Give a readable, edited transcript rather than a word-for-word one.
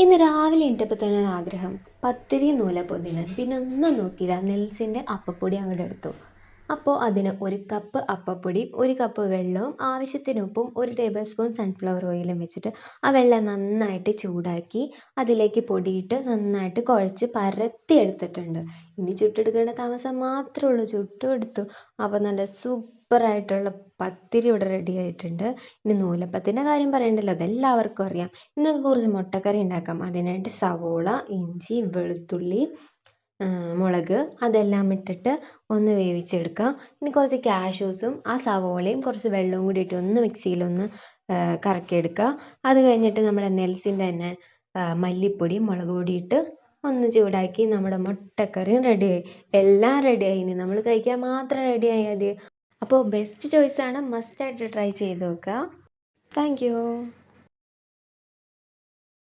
ഇന്ന് രാവിലെ എണീറ്റപ്പോൾ തന്നെ ഒരു ആഗ്രഹം പത്തിരിയും നൂലപ്പം തിന്നാൻ. പിന്നെ ഒന്നും നോക്കിയില്ല, നെൽസിൻ്റെ അപ്പപ്പൊടി അങ്ങോട്ട് എടുത്തു. അപ്പോൾ അതിന് ഒരു കപ്പ് അപ്പപ്പൊടി, ഒരു കപ്പ് വെള്ളവും ആവശ്യത്തിന് ഉപ്പും ഒരു ടേബിൾ സ്പൂൺ സൺഫ്ലവർ ഓയിലും വെച്ചിട്ട് ആ വെള്ളം നന്നായിട്ട് ചൂടാക്കി അതിലേക്ക് പൊടിയിട്ട് നന്നായിട്ട് കുഴച്ച് പരത്തി എടുത്തിട്ടുണ്ട്. ഇനി ചുട്ടെടുക്കേണ്ട താമസം മാത്രമേ ഉള്ളൂ. ചുട്ടും എടുത്തു. അപ്പോൾ നല്ല സൂപ്പറായിട്ടുള്ള പത്തിരി ഇവിടെ റെഡി ആയിട്ടുണ്ട്. ഇനി നൂലപ്പത്തിൻ്റെ കാര്യം പറയണ്ടല്ലോ, അതെല്ലാവർക്കും അറിയാം. ഇന്നൊക്കെ കുറച്ച് മുട്ടക്കറി ഉണ്ടാക്കാം. അതിനായിട്ട് സവോള, ഇഞ്ചി, വെളുത്തുള്ളി, മുളക് അതെല്ലാം ഇട്ടിട്ട് ഒന്ന് വേവിച്ചെടുക്കാം. ഇനി കുറച്ച് കാഷ്യൂസും ആ സവോളയും കുറച്ച് വെള്ളവും കൂടി ഇട്ട് ഒന്ന് മിക്സിയിലൊന്ന് കറക്കിയെടുക്കുക. അത് കഴിഞ്ഞിട്ട് നമ്മുടെ നെൽസിൻ്റെ തന്നെ മല്ലിപ്പൊടി, മുളക് പൊടി ഇട്ട് ഒന്ന് ചൂടാക്കി നമ്മുടെ മുട്ടക്കറിയും റെഡിയായി. എല്ലാം റെഡിയായി. ഇനി നമ്മൾ കഴിക്കാൻ മാത്രം റെഡിയായാൽ മതി. അപ്പോൾ ബെസ്റ്റ് ചോയ്സാണ്, മസ്റ്റായിട്ട് ട്രൈ ചെയ്ത് നോക്കുക. Thank you.